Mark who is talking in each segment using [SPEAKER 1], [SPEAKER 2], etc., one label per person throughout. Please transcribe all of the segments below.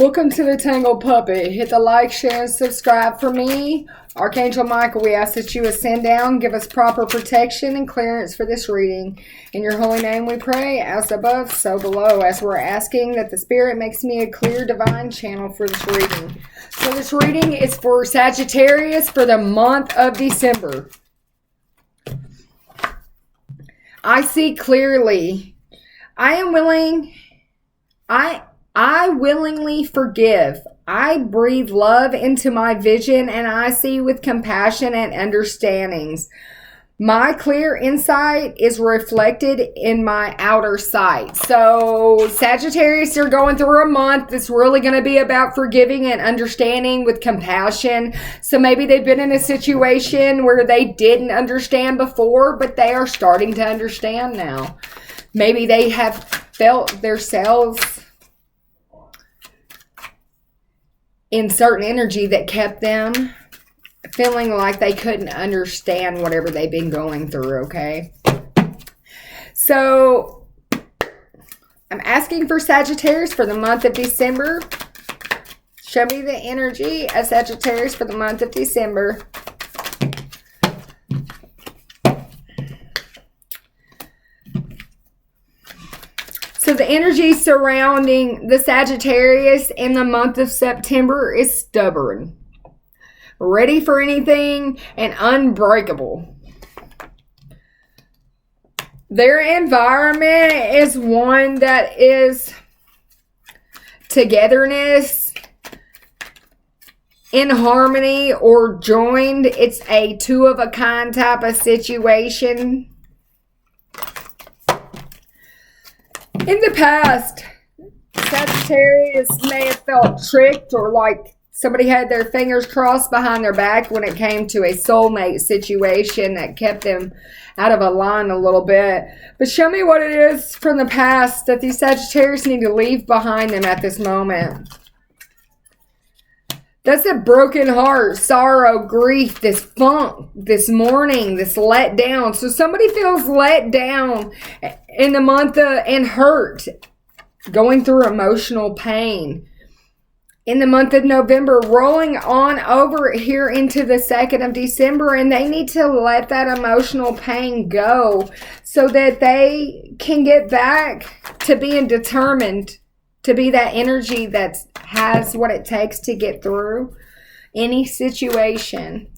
[SPEAKER 1] Welcome to the Tangled Puppy. Hit the like, share, and subscribe for me. Archangel Michael, we ask that you ascend down, give us proper protection and clearance for this reading. In your holy name we pray, as above, so below, as we're asking that the Spirit makes me a clear divine channel for this reading. So this reading is for Sagittarius for the month of December. I see clearly. I willingly forgive. I breathe love into my vision and I see with compassion and understandings. My clear insight is reflected in my outer sight. So Sagittarius, you're going through a month that's really going to be about forgiving and understanding with compassion. So maybe they've been in a situation where they didn't understand before, but they are starting to understand now. Maybe they have felt themselves in certain energy that kept them feeling like they couldn't understand whatever they've been going through, okay? So, I'm asking for Sagittarius for the month of December. Show me the energy of Sagittarius for the month of December. So the energy surrounding the Sagittarius in the month of September is stubborn, ready for anything, and unbreakable. Their environment is one that is togetherness, in harmony, or joined. It's a two-of-a-kind type of situation. In the past, Sagittarius may have felt tricked or like somebody had their fingers crossed behind their back when it came to a soulmate situation that kept them out of a line a little bit. But show me what it is from the past that these Sagittarius need to leave behind them at this moment. That's a broken heart, sorrow, grief, this funk, this mourning, this let down. So somebody feels let down in the month and hurt, going through emotional pain. In the month of November, rolling on over here into the 2nd of December, and they need to let that emotional pain go so that they can get back to being determined to be that energy that has what it takes to get through any situation.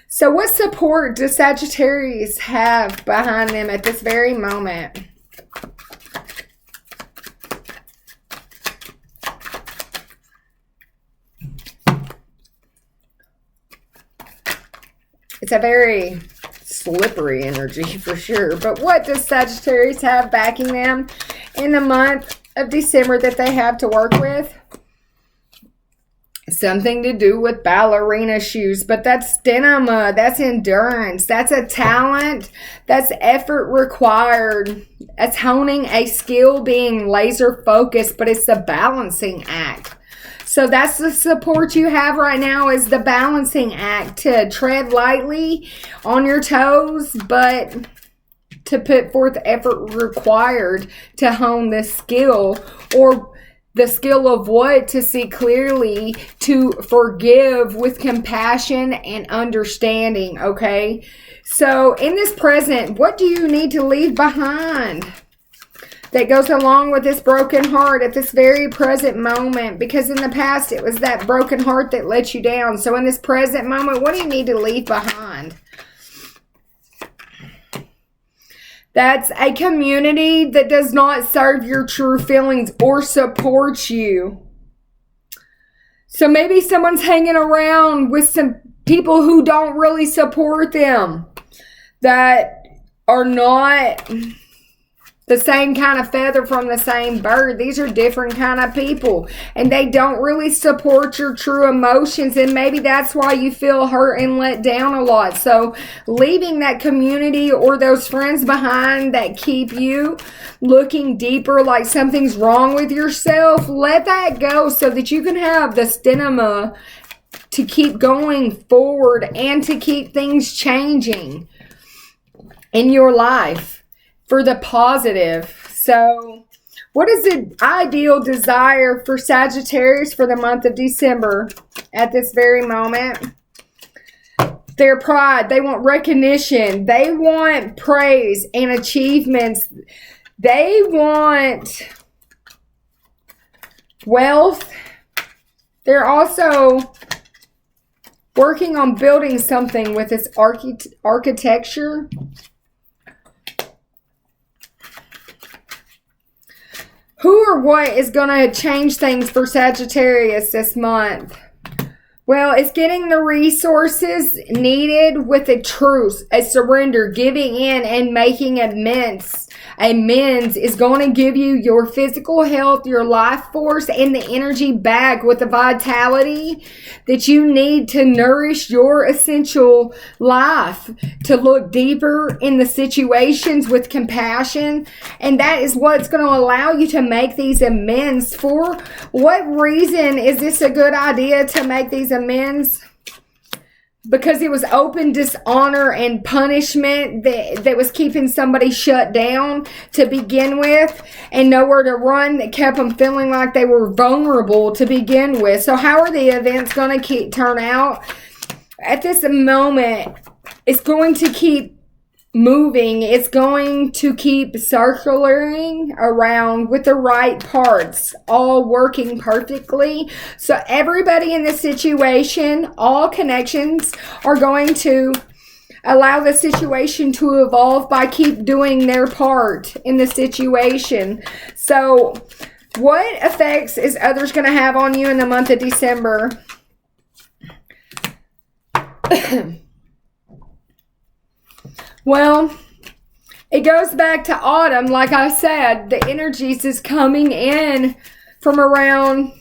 [SPEAKER 1] So what support does Sagittarius have behind them at this very moment? It's a very slippery energy for sure. But what does Sagittarius have backing them in the month of December that they have to work with? Something to do with ballerina shoes, but that's stamina, that's endurance, that's a talent, that's effort required, that's honing a skill, being laser focused, but it's a balancing act. So that's the support you have right now, is the balancing act, to tread lightly on your toes, but to put forth effort required to hone this skill, or the skill of what? To see clearly, to forgive with compassion and understanding, okay? So in this present, what do you need to leave behind that goes along with this broken heart at this very present moment? Because in the past, it was that broken heart that let you down. So in this present moment, what do you need to leave behind? That's a community that does not serve your true feelings or support you. So maybe someone's hanging around with some people who don't really support them, that are not the same kind of feather from the same bird. These are different kind of people, and they don't really support your true emotions, and maybe that's why you feel hurt and let down a lot. So leaving that community or those friends behind that keep you looking deeper like something's wrong with yourself, let that go so that you can have the stamina to keep going forward and to keep things changing in your life for the positive. So What is the ideal desire for Sagittarius for the month of December at this very moment? Their pride. They want recognition. They want praise and achievements. They want wealth. They're also working on building something with this architecture. Who or what is going to change things for Sagittarius this month? Well, it's getting the resources needed with a truce, a surrender, giving in and making amends. Amends is going to give you your physical health, your life force, and the energy back with the vitality that you need to nourish your essential life, to look deeper in the situations with compassion. And that is what's going to allow you to make these amends. For what reason is this a good idea to make these amends? Because it was open dishonor and punishment that was keeping somebody shut down to begin with, and nowhere to run, that kept them feeling like they were vulnerable to begin with. So how are the events going to turn out? At this moment, it's going to keep moving. It's going to keep circling around with the right parts, all working perfectly. So everybody in this situation, all connections are going to allow the situation to evolve by keep doing their part in the situation. So what effects is others going to have on you in the month of December? Well, it goes back to autumn. Like I said, the energies is coming in from around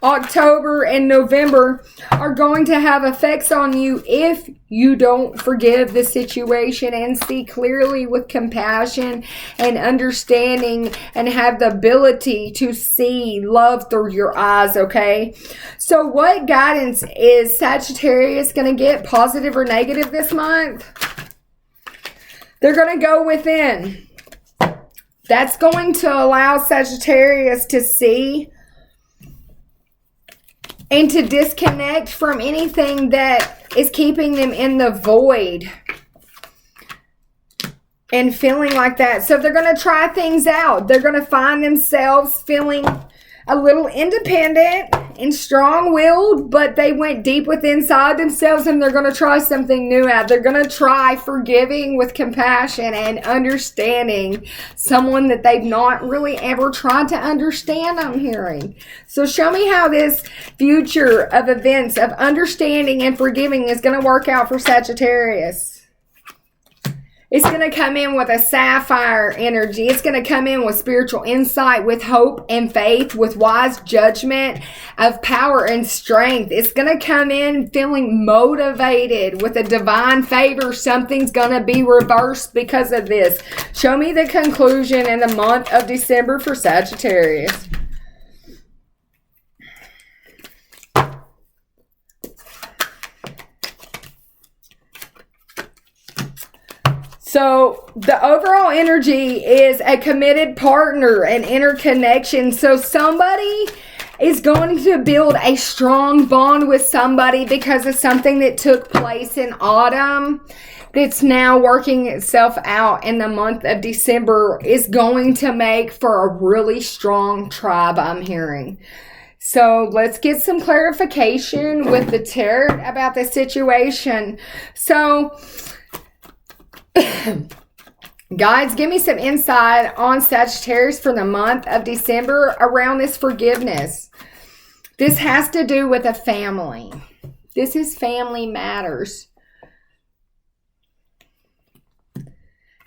[SPEAKER 1] October and November are going to have effects on you if you don't forgive the situation and see clearly with compassion and understanding and have the ability to see love through your eyes, okay? So what guidance is Sagittarius going to get, positive or negative, this month? They're going to go within. That's going to allow Sagittarius to see and to disconnect from anything that is keeping them in the void and feeling like that. So they're going to try things out. They're going to find themselves feeling a little independent and strong-willed, but they went deep within inside themselves, and they're going to try something new out. They're going to try forgiving with compassion and understanding someone that they've not really ever tried to understand, I'm hearing. So show me how this future of events of understanding and forgiving is going to work out for Sagittarius. It's going to come in with a sapphire energy. It's going to come in with spiritual insight, with hope and faith, with wise judgment of power and strength. It's going to come in feeling motivated with a divine favor. Something's going to be reversed because of this. Show me the conclusion in the month of December for Sagittarius. So the overall energy is a committed partner, an interconnection. So somebody is going to build a strong bond with somebody because of something that took place in autumn that's now working itself out in the month of December, is going to make for a really strong tribe, I'm hearing. So let's get some clarification with the tarot about the situation. So guides, give me some insight on Sagittarius for the month of December around this forgiveness. This has to do with a family. This is family matters.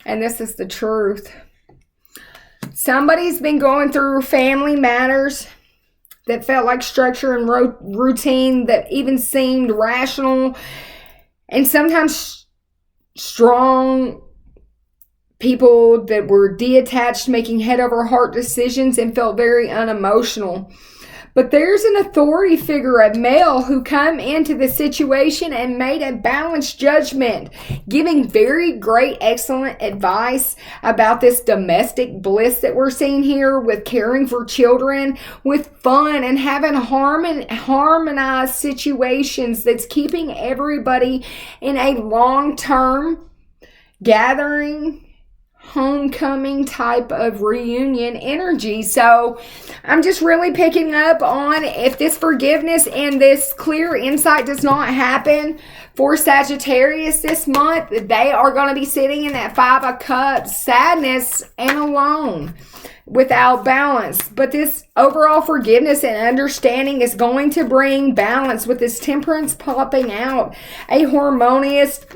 [SPEAKER 1] And this is the truth. Somebody's been going through family matters that felt like structure and routine, that even seemed rational and sometimes strong people that were detached, making head over heart decisions and felt very unemotional. But there's an authority figure, a male, who come into the situation and made a balanced judgment, giving very great, excellent advice about this domestic bliss that we're seeing here with caring for children, with fun and having harmonized situations that's keeping everybody in a long-term gathering, homecoming type of reunion energy. So I'm just really picking up on, if this forgiveness and this clear insight does not happen for Sagittarius this month, they are going to be sitting in that 5 of Cups, sadness and alone, without balance. But this overall forgiveness and understanding is going to bring balance, with this Temperance popping out, a harmonious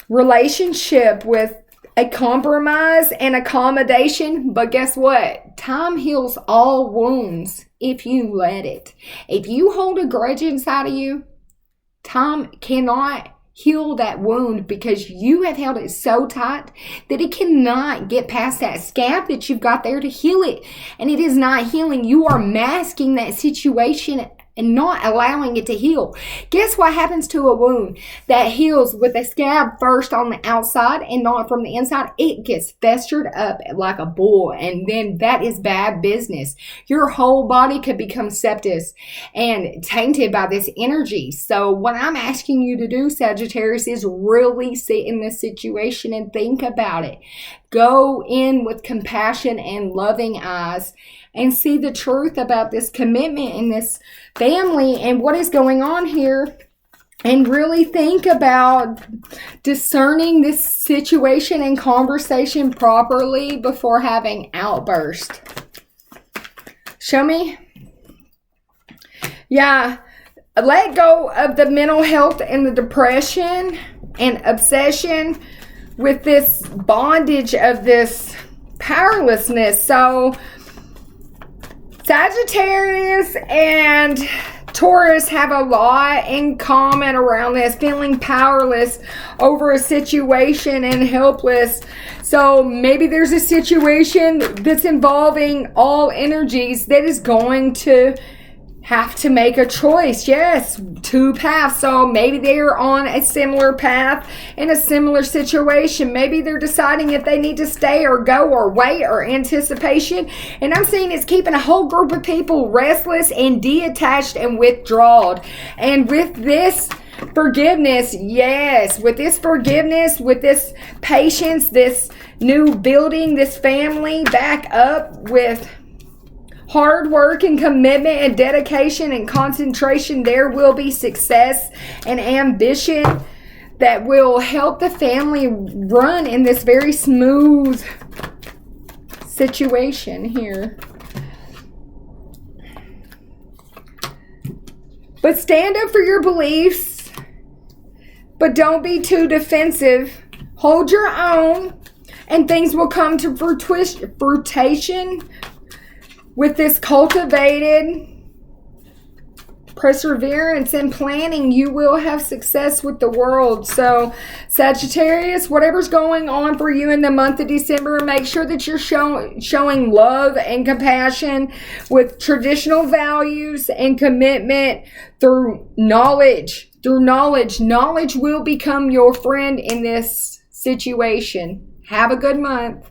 [SPEAKER 1] relationship with a compromise and accommodation. But guess what? Time heals all wounds if you let it. If you hold a grudge inside of you, time cannot heal that wound, because you have held it so tight that it cannot get past that scab that you've got there to heal it. And it is not healing. You are masking that situation and not allowing it to heal. Guess what happens to a wound that heals with a scab first on the outside and not from the inside? It gets festered up like a bull, and then that is bad business. Your whole body could become septic and tainted by this energy. So what I'm asking you to do, Sagittarius, is really sit in this situation and think about it. Go in with compassion and loving eyes and see the truth about this commitment in this family and what is going on here, and really think about discerning this situation and conversation properly before having outburst. Show me. Yeah. Let go of the mental health and the depression and obsession with this bondage of this powerlessness. So Sagittarius and Taurus have a lot in common around this, feeling powerless over a situation and helpless. So maybe there's a situation that's involving all energies that is going to have to make a choice. Yes, 2 paths. So maybe they're on a similar path in a similar situation. Maybe they're deciding if they need to stay or go or wait or anticipation. And I'm seeing it's keeping a whole group of people restless and detached and withdrawn. And with this forgiveness, yes, with this forgiveness, with this patience, this new building, this family back up with hard work and commitment and dedication and concentration, there will be success and ambition that will help the family run in this very smooth situation here. But stand up for your beliefs, but don't be too defensive. Hold your own, and things will come to fruition. With this cultivated perseverance and planning, you will have success with the world. So Sagittarius, whatever's going on for you in the month of December, make sure that you're showing love and compassion with traditional values and commitment through knowledge. Knowledge will become your friend in this situation. Have a good month.